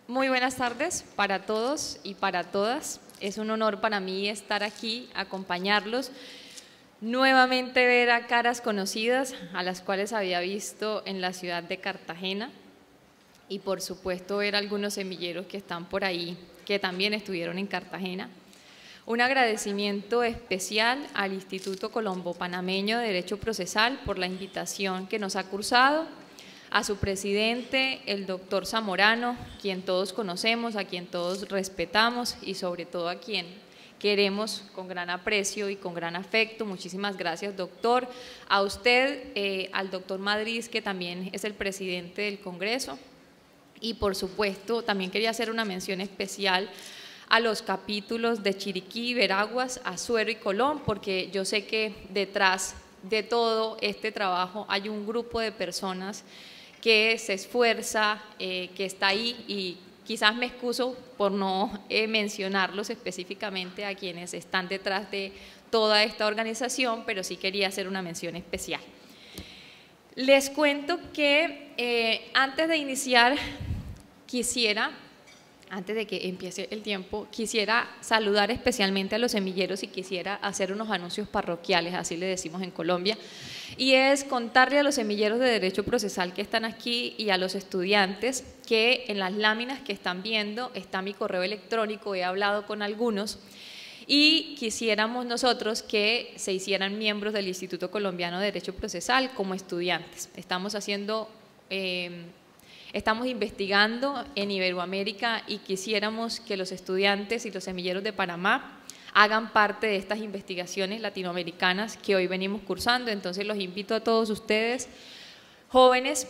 Muy buenas tardes para todos y para todas. Es un honor para mí estar aquí, acompañarlos, nuevamente ver a caras conocidas a las cuales había visto en la ciudad de Cartagena y por supuesto ver algunos semilleros que están por ahí, que también estuvieron en Cartagena. Un agradecimiento especial al Instituto Colombo Panameño de Derecho Procesal por la invitación que nos ha cursado, a su presidente, el doctor Zamorano, quien todos conocemos, a quien todos respetamos y sobre todo a quien queremos con gran aprecio y con gran afecto. Muchísimas gracias, doctor. A usted, al doctor Madrid, que también es el presidente del Congreso, y por supuesto también quería hacer una mención especial a los capítulos de Chiriquí, Veraguas, Azuero y Colón, porque yo sé que detrás de todo este trabajo hay un grupo de personas que se esfuerza, que está ahí, y quizás me excuso por no mencionarlos específicamente a quienes están detrás de toda esta organización, pero sí quería hacer una mención especial. Les cuento que antes de iniciar antes de que empiece el tiempo, quisiera saludar especialmente a los semilleros y quisiera hacer unos anuncios parroquiales, así le decimos en Colombia, y es contarle a los semilleros de Derecho Procesal que están aquí y a los estudiantes que en las láminas que están viendo está mi correo electrónico, he hablado con algunos y quisiéramos nosotros que se hicieran miembros del Instituto Colombiano de Derecho Procesal como estudiantes. Estamos investigando en Iberoamérica y quisiéramos que los estudiantes y los semilleros de Panamá hagan parte de estas investigaciones latinoamericanas que hoy venimos cursando. Entonces los invito a todos ustedes, jóvenes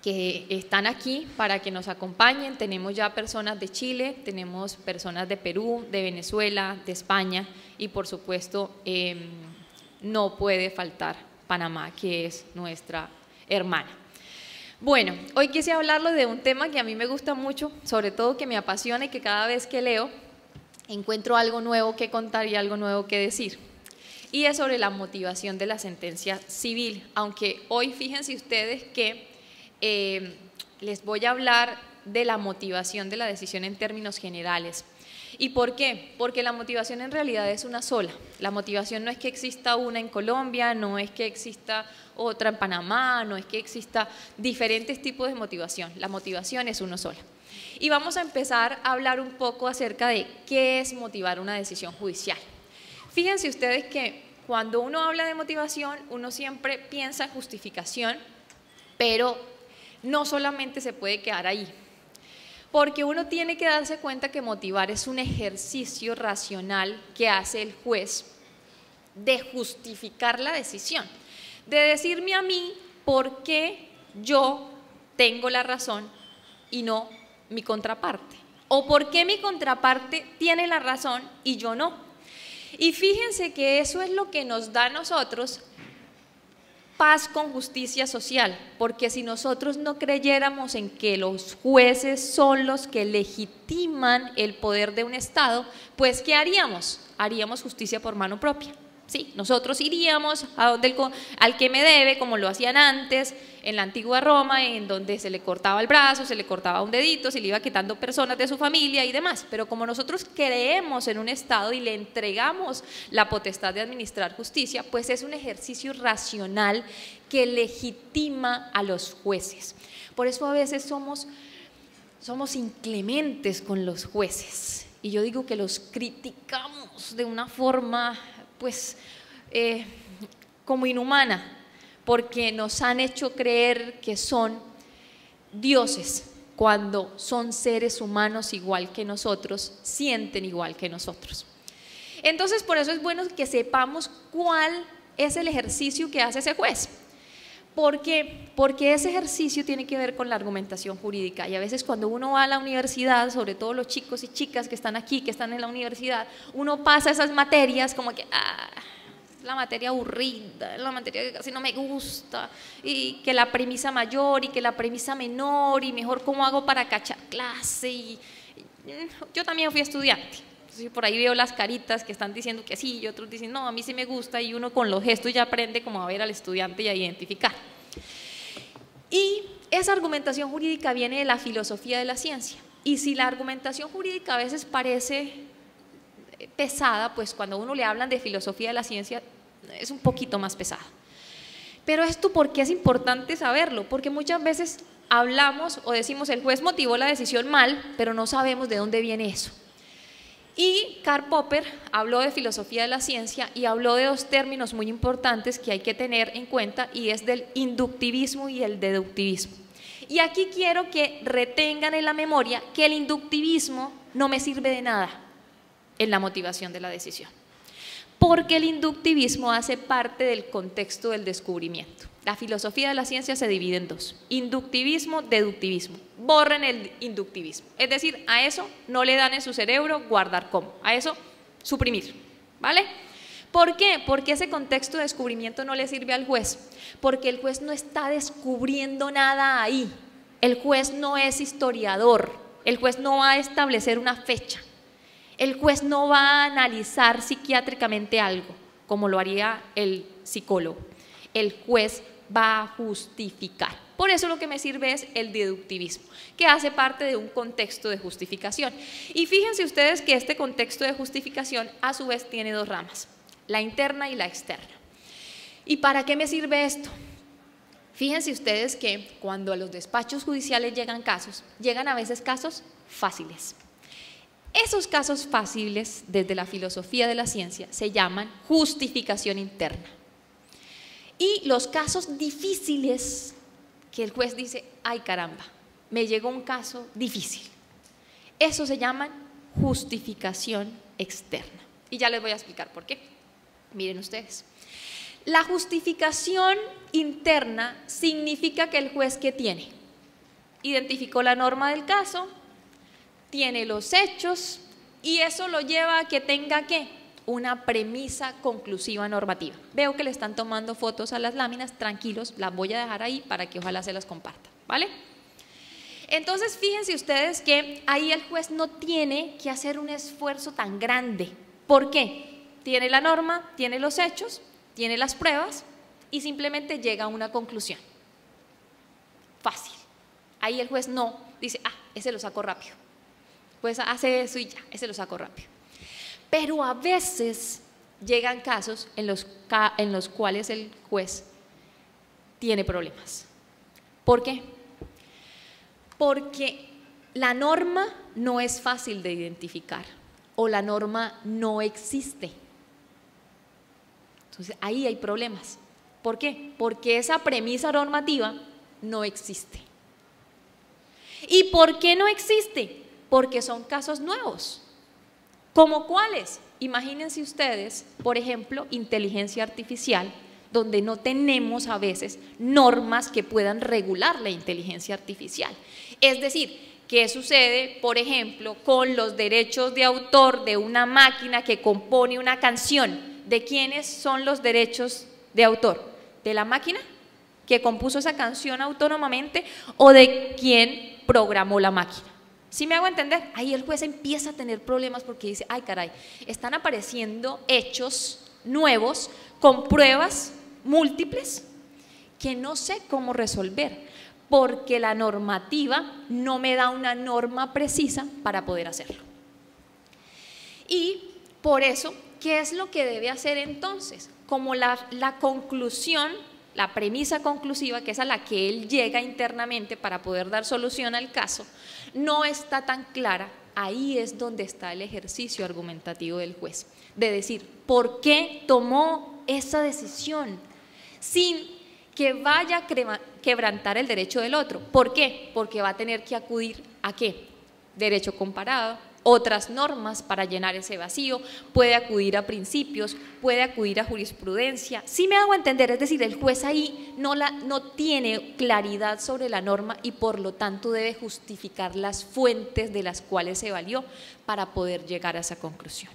que están aquí, para que nos acompañen. Tenemos ya personas de Chile, tenemos personas de Perú, de Venezuela, de España y por supuesto no puede faltar Panamá, que es nuestra hermana. Bueno, hoy quise hablarles de un tema que a mí me gusta mucho, sobre todo que me apasiona y que cada vez que leo encuentro algo nuevo que contar y algo nuevo que decir. Y es sobre la motivación de la sentencia civil, aunque hoy fíjense ustedes que les voy a hablar de la motivación de la decisión en términos generales. ¿Y por qué? Porque la motivación en realidad es una sola. La motivación no es que exista una en Colombia, no es que exista otra en Panamá, no es que exista diferentes tipos de motivación. La motivación es una sola. Y vamos a empezar a hablar un poco acerca de qué es motivar una decisión judicial. Fíjense ustedes que cuando uno habla de motivación, uno siempre piensa en justificación, pero no solamente se puede quedar ahí. Porque uno tiene que darse cuenta que motivar es un ejercicio racional que hace el juez de justificar la decisión, de decirme a mí por qué yo tengo la razón y no mi contraparte, o por qué mi contraparte tiene la razón y yo no. Y fíjense que eso es lo que nos da a nosotros paz con justicia social, porque si nosotros no creyéramos en que los jueces son los que legitiman el poder de un Estado, pues ¿qué haríamos? Haríamos justicia por mano propia. Sí, nosotros iríamos a donde al que me debe, como lo hacían antes en la antigua Roma, en donde se le cortaba el brazo, se le cortaba un dedito, se le iba quitando personas de su familia y demás. Pero como nosotros creemos en un Estado y le entregamos la potestad de administrar justicia, pues es un ejercicio racional que legitima a los jueces. Por eso a veces somos inclementes con los jueces, y yo digo que los criticamos de una forma pues como inhumana, porque nos han hecho creer que son dioses cuando son seres humanos igual que nosotros, sienten igual que nosotros. Entonces por eso es bueno que sepamos cuál es el ejercicio que hace ese juez. ¿Por qué? Porque ese ejercicio tiene que ver con la argumentación jurídica, y a veces cuando uno va a la universidad, sobre todo los chicos y chicas que están aquí, que están en la universidad, uno pasa esas materias como que la materia aburrida, la materia que casi no me gusta, y que la premisa mayor y que la premisa menor, y mejor cómo hago para cachar clase. Y yo también fui estudiante. Entonces, por ahí veo las caritas que están diciendo que sí y otros dicen no, a mí sí me gusta, y uno con los gestos ya aprende como a ver al estudiante y a identificar. Y esa argumentación jurídica viene de la filosofía de la ciencia. Y si la argumentación jurídica a veces parece pesada, pues cuando uno le hablan de filosofía de la ciencia es un poquito más pesada. Pero esto, ¿por qué es importante saberlo? Porque muchas veces hablamos o decimos el juez motivó la decisión mal, pero no sabemos de dónde viene eso. Y Karl Popper habló de filosofía de la ciencia y habló de dos términos muy importantes que hay que tener en cuenta, y es del inductivismo y el deductivismo. Y aquí quiero que retengan en la memoria que el inductivismo no me sirve de nada en la motivación de la decisión, porque el inductivismo hace parte del contexto del descubrimiento. La filosofía de la ciencia se divide en dos: inductivismo, deductivismo. Borren el inductivismo, es decir, a eso no le dan en su cerebro guardar como, a eso suprimir, ¿vale? ¿Por qué? Porque ese contexto de descubrimiento no le sirve al juez, porque el juez no está descubriendo nada ahí. El juez no es historiador, el juez no va a establecer una fecha, el juez no va a analizar psiquiátricamente algo, como lo haría el psicólogo. El juez va a justificar. Por eso lo que me sirve es el deductivismo, que hace parte de un contexto de justificación. Y fíjense ustedes que este contexto de justificación a su vez tiene dos ramas: la interna y la externa. ¿Y para qué me sirve esto? Fíjense ustedes que cuando a los despachos judiciales llegan a veces casos fáciles. Esos casos fáciles, desde la filosofía de la ciencia, se llaman justificación interna. Y los casos difíciles, que el juez dice, ay caramba, me llegó un caso difícil, eso se llaman justificación externa. Y ya les voy a explicar por qué. Miren ustedes, la justificación interna significa que el juez, ¿qué tiene? Identificó la norma del caso, tiene los hechos, y eso lo lleva a que tenga, ¿qué? Una premisa conclusiva normativa. Veo que le están tomando fotos a las láminas, tranquilos, las voy a dejar ahí para que ojalá se las compartan, ¿vale? Entonces fíjense ustedes que ahí el juez no tiene que hacer un esfuerzo tan grande. ¿Por qué? Tiene la norma, tiene los hechos, tiene las pruebas y simplemente llega a una conclusión. Fácil. Ahí el juez no dice, ese lo saco rápido. Pues hace eso y ya, ese lo saco rápido. Pero a veces llegan casos en los cuales el juez tiene problemas. ¿Por qué? Porque la norma no es fácil de identificar o la norma no existe. Entonces ahí hay problemas. ¿Por qué? Porque esa premisa normativa no existe. ¿Y por qué no existe? Porque son casos nuevos. ¿Cómo cuáles? Imagínense ustedes, por ejemplo, inteligencia artificial, donde no tenemos a veces normas que puedan regular la inteligencia artificial. Es decir, ¿qué sucede, por ejemplo, con los derechos de autor de una máquina que compone una canción? ¿De quiénes son los derechos de autor? ¿De la máquina que compuso esa canción autónomamente o de quien programó la máquina? ¿Sí me hago entender? Ahí el juez empieza a tener problemas porque dice, ay caray, están apareciendo hechos nuevos con pruebas múltiples que no sé cómo resolver, porque la normativa no me da una norma precisa para poder hacerlo. Y por eso, ¿qué es lo que debe hacer entonces? Como la conclusión, la premisa conclusiva, que es a la que él llega internamente para poder dar solución al caso, no está tan clara, ahí es donde está el ejercicio argumentativo del juez, de decir, ¿por qué tomó esa decisión sin que vaya a quebrantar el derecho del otro? ¿Por qué? Porque va a tener que acudir a ¿qué? Derecho comparado, otras normas para llenar ese vacío, puede acudir a principios, puede acudir a jurisprudencia. ¿Sí me hago entender? Es decir, el juez ahí no tiene claridad sobre la norma y por lo tanto debe justificar las fuentes de las cuales se valió para poder llegar a esa conclusión.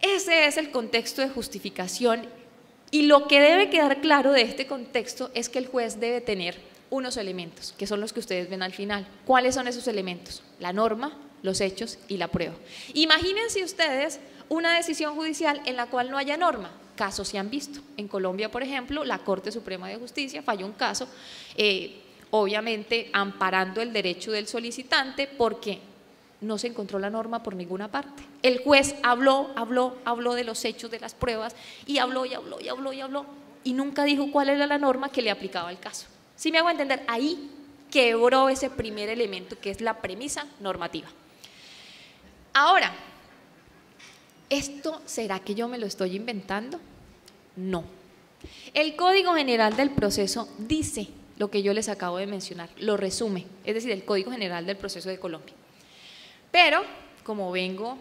Ese es el contexto de justificación, y lo que debe quedar claro de este contexto es que el juez debe tener unos elementos, que son los que ustedes ven al final. ¿Cuáles son esos elementos? La norma, los hechos y la prueba. Imagínense ustedes una decisión judicial en la cual no haya norma. Casos se han visto. En Colombia, por ejemplo, la Corte Suprema de Justicia falló un caso, obviamente amparando el derecho del solicitante porque no se encontró la norma por ninguna parte. El juez habló de los hechos, de las pruebas, y habló, y nunca dijo cuál era la norma que le aplicaba al caso. ¿Sí me hago entender? Ahí quebró ese primer elemento que es la premisa normativa. Ahora, ¿esto será que yo me lo estoy inventando? No. El Código General del Proceso dice lo que yo les acabo de mencionar, lo resume, es decir, el Código General del Proceso de Colombia. Pero, como vengo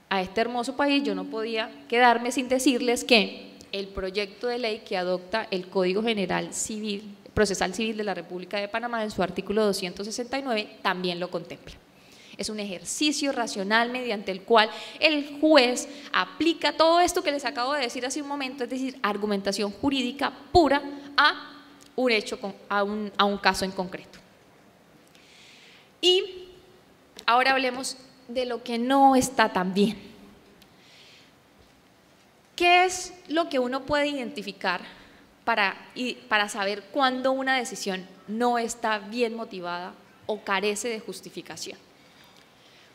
a este hermoso país, yo no podía quedarme sin decirles que el proyecto de ley que adopta el Código General Procesal Civil de la República de Panamá en su artículo 269 también lo contempla. Es un ejercicio racional mediante el cual el juez aplica todo esto que les acabo de decir hace un momento, es decir, argumentación jurídica pura a un hecho, a un caso en concreto. Y ahora hablemos de lo que no está tan bien. ¿Qué es lo que uno puede identificar para saber cuándo una decisión no está bien motivada o carece de justificación?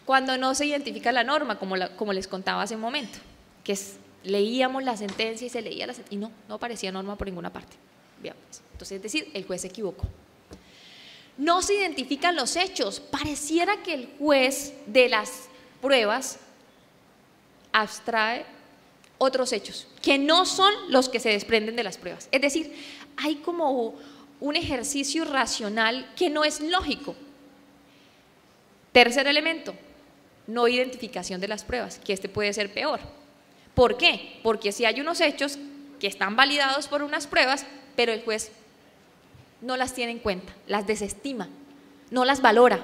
Cuando no se identifica la norma, como les contaba hace un momento, que leíamos la sentencia y se leía la sentencia y no aparecía norma por ninguna parte. Bien, entonces, es decir, el juez se equivocó. No se identifican los hechos, pareciera que el juez de las pruebas abstrae otros hechos, que no son los que se desprenden de las pruebas. Es decir, hay como un ejercicio racional que no es lógico. Tercer elemento, no identificación de las pruebas, que este puede ser peor. ¿Por qué? Porque si hay unos hechos que están validados por unas pruebas, pero el juez no las tiene en cuenta, las desestima, no las valora.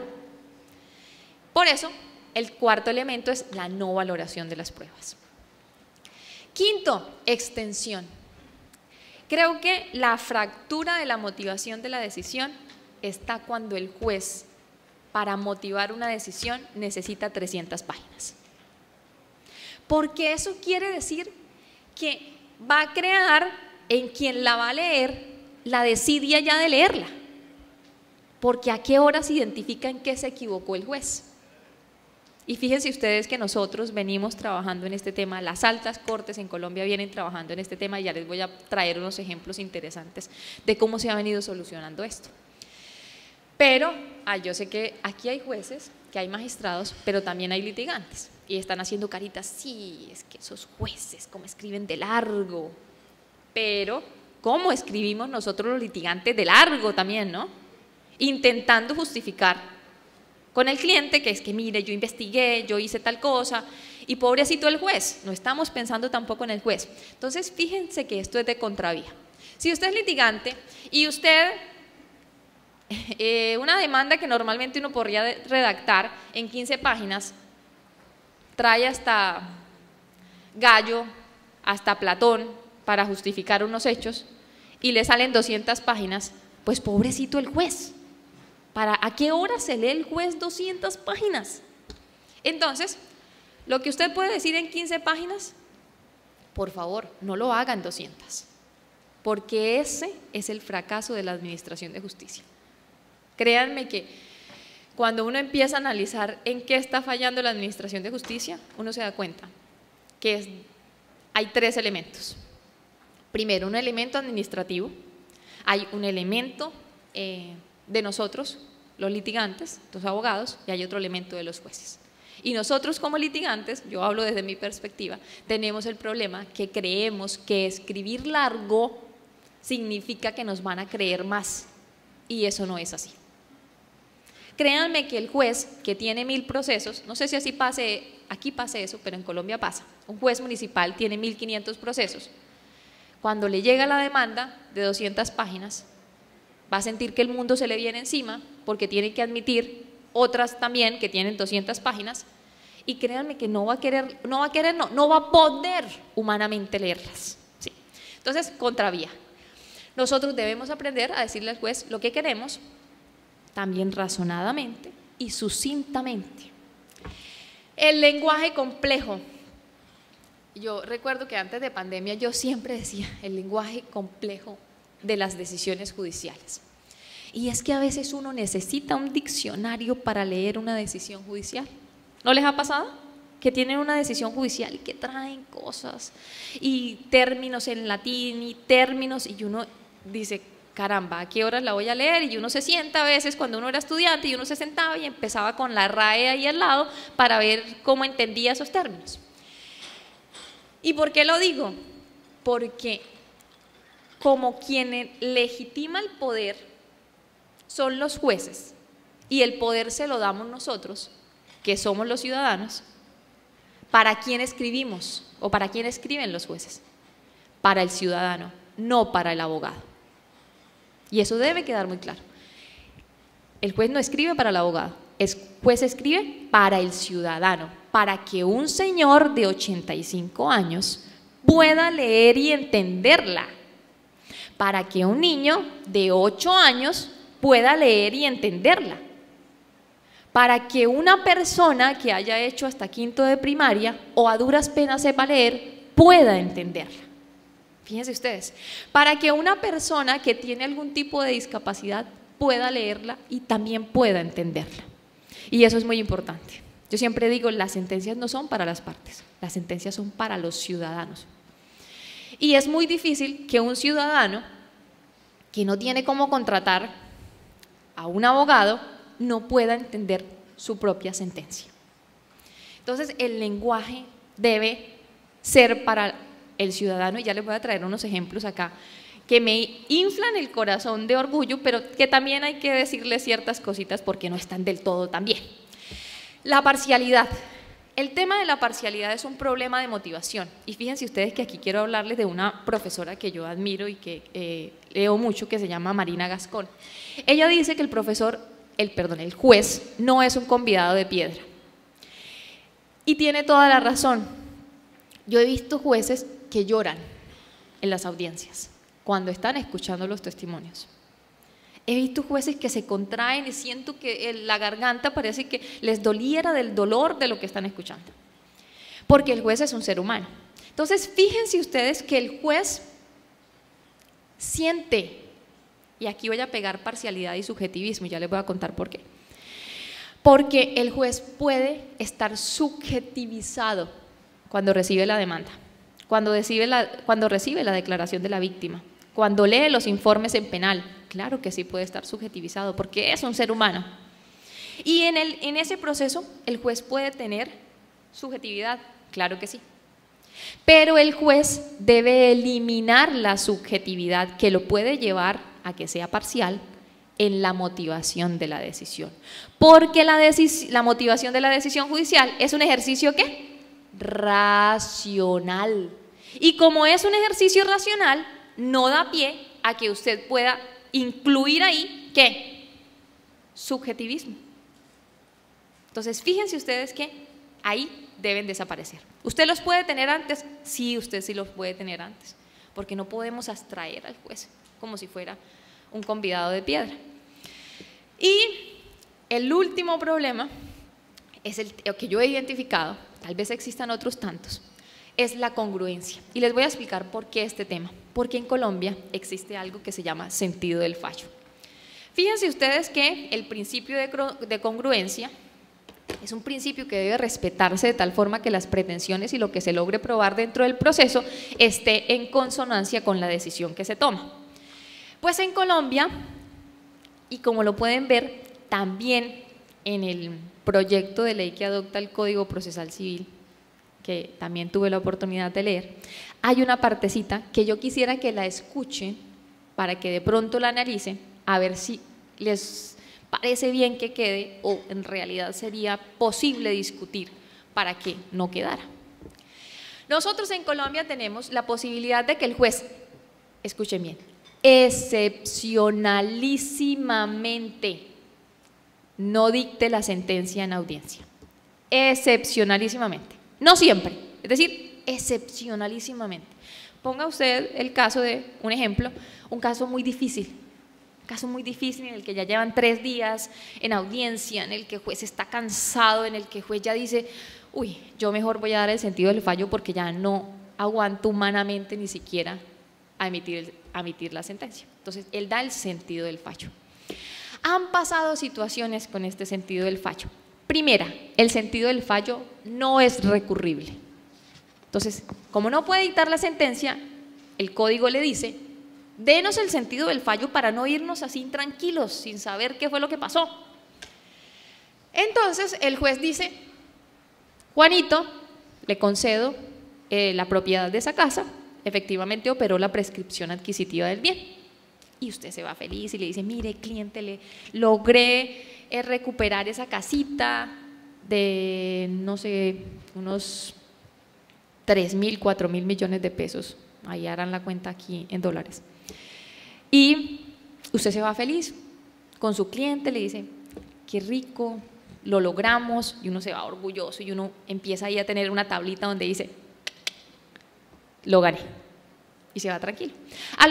Por eso, el cuarto elemento es la no valoración de las pruebas. Quinto, extensión. Creo que la fractura de la motivación de la decisión está cuando el juez, para motivar una decisión, necesita 300 páginas. Porque eso quiere decir que va a crear en quien la va a leer la desidia ya de leerla, porque a qué horas identifica en qué se equivocó el juez. Y fíjense ustedes que nosotros venimos trabajando en este tema, las altas cortes en Colombia vienen trabajando en este tema y ya les voy a traer unos ejemplos interesantes de cómo se ha venido solucionando esto. Pero yo sé que aquí hay jueces, que hay magistrados, pero también hay litigantes y están haciendo caritas, sí, es que esos jueces cómo escriben de largo, pero ¿cómo escribimos nosotros los litigantes de largo también, no? Intentando justificar con el cliente que es que mire, yo investigué, yo hice tal cosa y pobrecito el juez, no estamos pensando tampoco en el juez. Entonces fíjense que esto es de contravía. Si usted es litigante y usted, una demanda que normalmente uno podría redactar en 15 páginas, trae hasta Gallo, hasta Platón para justificar unos hechos y le salen 200 páginas, pues pobrecito el juez. ¿A qué hora se lee el juez 200 páginas? Entonces, lo que usted puede decir en 15 páginas, por favor, no lo haga en 200, porque ese es el fracaso de la administración de justicia. Créanme que cuando uno empieza a analizar en qué está fallando la administración de justicia, uno se da cuenta que hay tres elementos. Primero, un elemento administrativo, hay un elemento de nosotros, los litigantes, los abogados, y hay otro elemento de los jueces. Y nosotros como litigantes, yo hablo desde mi perspectiva, tenemos el problema que creemos que escribir largo significa que nos van a creer más, y eso no es así. Créanme que el juez que tiene 1000 procesos, no sé si así aquí pase eso, pero en Colombia pasa, un juez municipal tiene 1500 procesos, cuando le llega la demanda de 200 páginas, va a sentir que el mundo se le viene encima porque tiene que admitir otras también que tienen 200 páginas y créanme que no va a poder humanamente leerlas. Sí. Entonces, contravía. Nosotros debemos aprender a decirle al juez lo que queremos, también razonadamente y sucintamente. El lenguaje complejo. Yo recuerdo que antes de pandemia yo siempre decía el lenguaje complejo de las decisiones judiciales. Y es que a veces uno necesita un diccionario para leer una decisión judicial. ¿No les ha pasado? Que tienen una decisión judicial y que traen cosas y términos en latín y términos, y uno dice, caramba, ¿a qué horas la voy a leer? Y uno se sienta a veces cuando uno era estudiante y uno se sentaba y empezaba con la RAE ahí al lado para ver cómo entendía esos términos. ¿Y por qué lo digo? Porque como quien legitima el poder son los jueces y el poder se lo damos nosotros, que somos los ciudadanos. ¿Para quién escribimos o para quién escriben los jueces? Para el ciudadano, no para el abogado. Y eso debe quedar muy claro. El juez no escribe para el abogado, el juez escribe para el ciudadano, para que un señor de 85 años pueda leer y entenderla, para que un niño de 8 años pueda leer y entenderla, para que una persona que haya hecho hasta quinto de primaria o a duras penas sepa leer, pueda entenderla. Fíjense ustedes, para que una persona que tiene algún tipo de discapacidad pueda leerla y también pueda entenderla. Y eso es muy importante. Yo siempre digo, las sentencias no son para las partes, las sentencias son para los ciudadanos. Y es muy difícil que un ciudadano que no tiene cómo contratar a un abogado no pueda entender su propia sentencia. Entonces, el lenguaje debe ser para el ciudadano, y ya les voy a traer unos ejemplos acá que me inflan el corazón de orgullo, pero que también hay que decirle ciertas cositas porque no están del todo tan bien. La parcialidad. El tema de la parcialidad es un problema de motivación, y fíjense ustedes que aquí quiero hablarles de una profesora que yo admiro y que leo mucho, que se llama Marina Gascón. Ella dice que el juez no es un convidado de piedra, y tiene toda la razón. Yo he visto jueces que lloran en las audiencias cuando están escuchando los testimonios. He visto jueces que se contraen y siento que la garganta parece que les doliera del dolor de lo que están escuchando, porque el juez es un ser humano. Entonces, fíjense ustedes que el juez siente, y aquí voy a pegar parcialidad y subjetivismo, y ya les voy a contar por qué. Porque el juez puede estar subjetivizado cuando recibe la demanda, cuando recibe la declaración de la víctima, cuando lee los informes en penal. Claro que sí puede estar subjetivizado porque es un ser humano. Y en ese proceso el juez puede tener subjetividad, claro que sí. Pero el juez debe eliminar la subjetividad que lo puede llevar a que sea parcial en la motivación de la decisión. Porque la motivación de la decisión judicial es un ejercicio ¿qué? Racional. Y como es un ejercicio racional, no da pie a que usted pueda incluir ahí ¿qué? Subjetivismo. Entonces, fíjense ustedes que ahí deben desaparecer. ¿Usted los puede tener antes? Sí, usted sí los puede tener antes, porque no podemos abstraer al juez como si fuera un convidado de piedra. Y el último problema es el que yo he identificado, tal vez existan otros tantos, es la congruencia. Y les voy a explicar por qué este tema. Porque en Colombia existe algo que se llama sentido del fallo. Fíjense ustedes que el principio de congruencia es un principio que debe respetarse de tal forma que las pretensiones y lo que se logre probar dentro del proceso esté en consonancia con la decisión que se toma. Pues en Colombia, y como lo pueden ver también en el proyecto de ley que adopta el Código Procesal Civil, que también tuve la oportunidad de leer, hay una partecita que yo quisiera que la escuchen para que de pronto la analicen, a ver si les parece bien que quede o en realidad sería posible discutir para que no quedara. Nosotros en Colombia tenemos la posibilidad de que el juez, escuchen bien, excepcionalísimamente no dicte la sentencia en audiencia. Excepcionalísimamente. No siempre, es decir, excepcionalísimamente. Ponga usted el caso de, un ejemplo, un caso muy difícil en el que ya llevan 3 días en audiencia, en el que el juez está cansado, en el que el juez ya dice, uy, yo mejor voy a dar el sentido del fallo porque ya no aguanto humanamente ni siquiera a emitir la sentencia. Entonces, él da el sentido del fallo. Han pasado situaciones con este sentido del fallo. Primera, el sentido del fallo no es recurrible. Entonces, como no puede dictar la sentencia, el código le dice, denos el sentido del fallo para no irnos así tranquilos, sin saber qué fue lo que pasó. Entonces, el juez dice, Juanito, le concedo la propiedad de esa casa, efectivamente operó la prescripción adquisitiva del bien. Y usted se va feliz y le dice, mire, cliente, le logré recuperar esa casita de, no sé, unos 3.000, 4.000 millones de pesos. Ahí harán la cuenta aquí en dólares. Y usted se va feliz con su cliente, le dice, qué rico, lo logramos, y uno se va orgulloso y uno empieza ahí a tener una tablita donde dice, lo gané, y se va tranquilo. A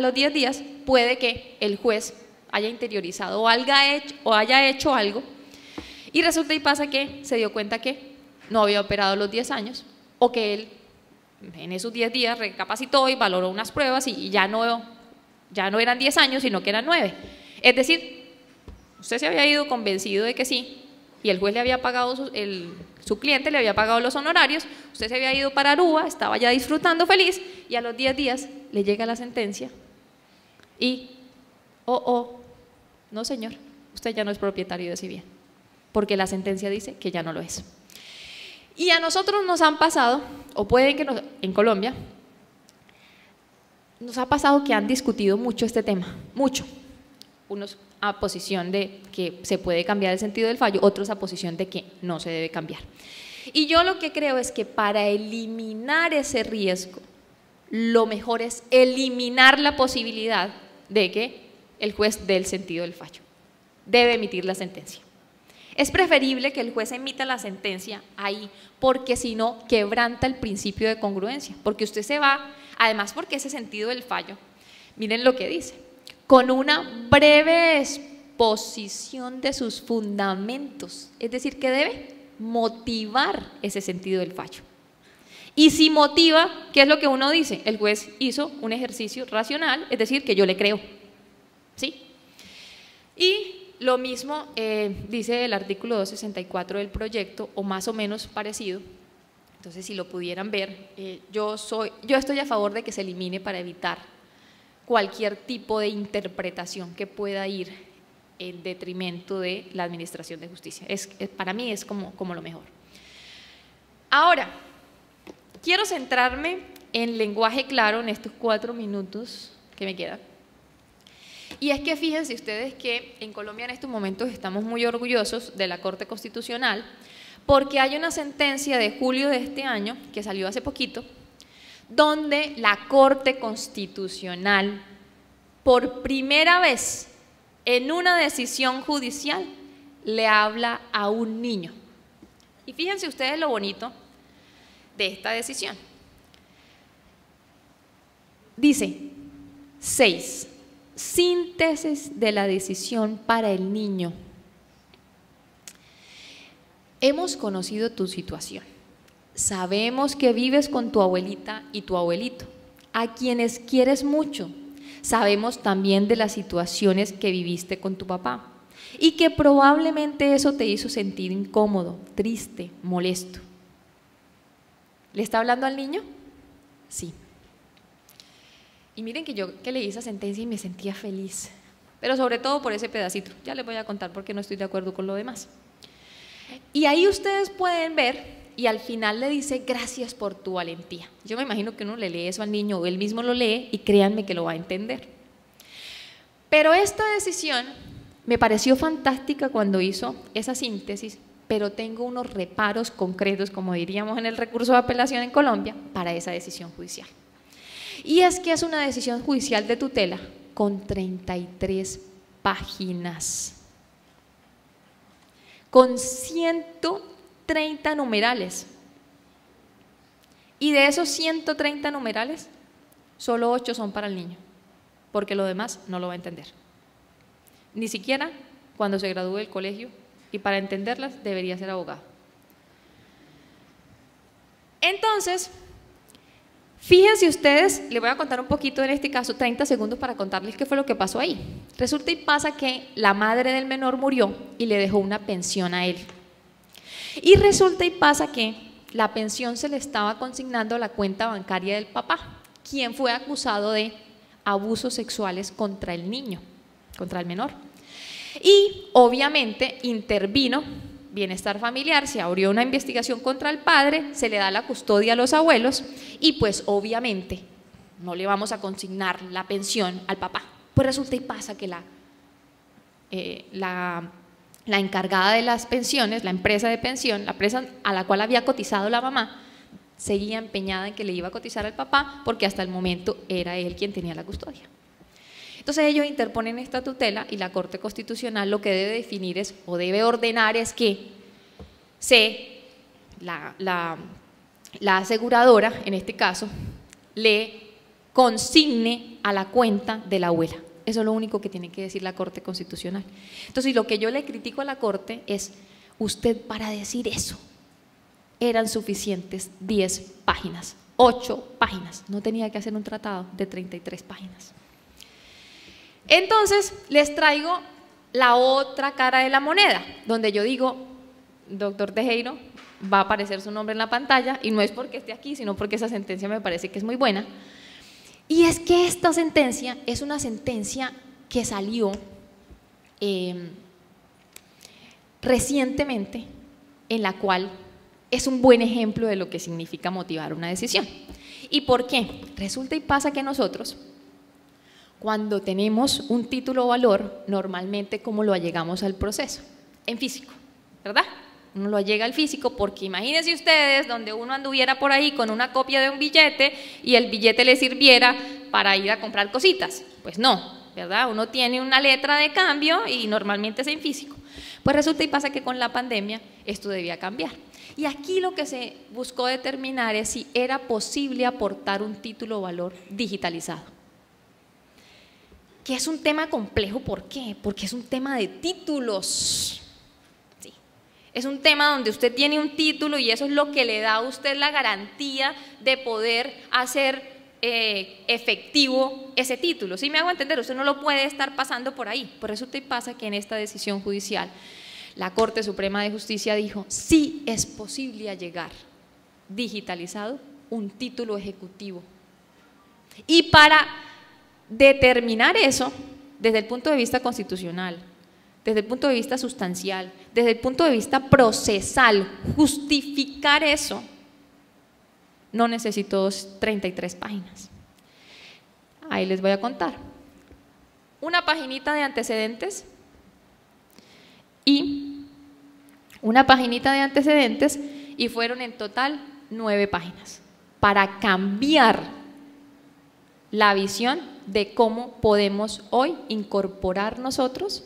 los 10 días puede que el juez haya interiorizado o haya hecho algo, y resulta y pasa que se dio cuenta que no había operado los 10 años, o que él en esos 10 días recapacitó y valoró unas pruebas y ya no eran 10 años, sino que eran 9. Es decir, usted se había ido convencido de que sí, y el juez le había pagado, su cliente le había pagado los honorarios, usted se había ido para Aruba, estaba ya disfrutando feliz, y a los 10 días le llega la sentencia y, no señor, usted ya no es propietario de ese bien, porque la sentencia dice que ya no lo es. Y a nosotros nos han pasado, o puede que en Colombia, nos ha pasado que han discutido mucho este tema, mucho. Unos a posición de que se puede cambiar el sentido del fallo, otros a posición de que no se debe cambiar. Y yo lo que creo es que para eliminar ese riesgo, lo mejor es eliminar la posibilidad de que el juez dé el sentido del fallo. Debe emitir la sentencia. Es preferible que el juez emita la sentencia ahí, porque si no, quebranta el principio de congruencia, porque usted se va, además porque ese sentido del fallo, miren lo que dice, con una breve exposición de sus fundamentos, es decir, que debe motivar ese sentido del fallo. Y si motiva, ¿qué es lo que uno dice? El juez hizo un ejercicio racional, es decir, que yo le creo, ¿sí? Y lo mismo dice el artículo 264 del proyecto, o más o menos parecido. Entonces, si lo pudieran ver, yo estoy a favor de que se elimine para evitar cualquier tipo de interpretación que pueda ir en detrimento de la administración de justicia. Para mí es como lo mejor. Ahora, quiero centrarme en lenguaje claro en estos 4 minutos que me quedan. Y es que fíjense ustedes que en Colombia en estos momentos estamos muy orgullosos de la Corte Constitucional, porque hay una sentencia de julio de este año, que salió hace poquito, donde la Corte Constitucional, por primera vez en una decisión judicial, le habla a un niño. Y fíjense ustedes lo bonito de esta decisión. Dice, 6. Síntesis de la decisión para el niño. Hemos conocido tu situación. Sabemos que vives con tu abuelita y tu abuelito, a quienes quieres mucho. Sabemos también de las situaciones que viviste con tu papá y que probablemente eso te hizo sentir incómodo, triste, molesto. ¿Le está hablando al niño? Sí. Y miren que yo leí esa sentencia y me sentía feliz, pero sobre todo por ese pedacito. Ya les voy a contar por qué no estoy de acuerdo con lo demás. Y ahí ustedes pueden ver, y al final le dice, gracias por tu valentía. Yo me imagino que uno le lee eso al niño o él mismo lo lee y créanme que lo va a entender. Pero esta decisión me pareció fantástica cuando hizo esa síntesis, pero tengo unos reparos concretos, como diríamos en el recurso de apelación en Colombia, para esa decisión judicial. Y es que es una decisión judicial de tutela con 33 páginas, con 130 numerales. Y de esos 130 numerales, solo 8 son para el niño, porque lo demás no lo va a entender. Ni siquiera cuando se gradúe del colegio, y para entenderlas debería ser abogado. Entonces, Fíjense ustedes, les voy a contar un poquito en este caso, 30 segundos para contarles qué fue lo que pasó ahí. Resulta y pasa que la madre del menor murió y le dejó una pensión a él. Y resulta y pasa que la pensión se le estaba consignando a la cuenta bancaria del papá, quien fue acusado de abusos sexuales contra el niño, contra el menor. Y obviamente intervino Bienestar Familiar, se abrió una investigación contra el padre, se le da la custodia a los abuelos y pues obviamente no le vamos a consignar la pensión al papá. Pues resulta y pasa que la encargada de las pensiones, la empresa de pensión, la empresa a la cual había cotizado la mamá, seguía empeñada en que le iba a cotizar al papá porque hasta el momento era él quien tenía la custodia. Entonces ellos interponen esta tutela y la Corte Constitucional lo que debe definir es, o debe ordenar es que la aseguradora, en este caso, le consigne a la cuenta de la abuela. Eso es lo único que tiene que decir la Corte Constitucional. Entonces lo que yo le critico a la Corte es, usted para decir eso, eran suficientes 10 páginas, 8 páginas, no tenía que hacer un tratado de 33 páginas. Entonces, les traigo la otra cara de la moneda, donde yo digo, doctor Tejero, va a aparecer su nombre en la pantalla, y no es porque esté aquí, sino porque esa sentencia me parece que es muy buena. Y es que esta sentencia es una sentencia que salió recientemente, en la cual es un buen ejemplo de lo que significa motivar una decisión. ¿Y por qué? Resulta y pasa que nosotros, cuando tenemos un título o valor, normalmente ¿cómo lo allegamos al proceso? En físico, ¿verdad? Uno lo allega al físico porque imagínense ustedes donde uno anduviera por ahí con una copia de un billete y el billete le sirviera para ir a comprar cositas. Pues no, ¿verdad? Uno tiene una letra de cambio y normalmente es en físico. Pues resulta y pasa que con la pandemia esto debía cambiar. Y aquí lo que se buscó determinar es si era posible aportar un título o valor digitalizado. Que es un tema complejo, ¿por qué? Porque es un tema de títulos. Sí. Es un tema donde usted tiene un título y eso es lo que le da a usted la garantía de poder hacer efectivo ese título. ¿Sí me hago entender? Usted no lo puede estar pasando por ahí. Por eso te pasa que en esta decisión judicial la Corte Suprema de Justicia dijo, sí es posible allegar digitalizado un título ejecutivo. Y para determinar eso desde el punto de vista constitucional, desde el punto de vista sustancial, desde el punto de vista procesal, justificar eso, no necesito 33 páginas. Ahí les voy a contar. Una paginita de antecedentes y una paginita de antecedentes y fueron en total 9 páginas para cambiar la visión de cómo podemos hoy incorporar nosotros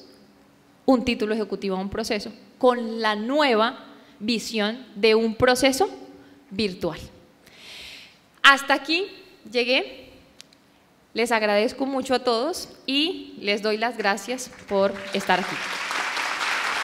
un título ejecutivo a un proceso con la nueva visión de un proceso virtual. Hasta aquí llegué, les agradezco mucho a todos y les doy las gracias por estar aquí.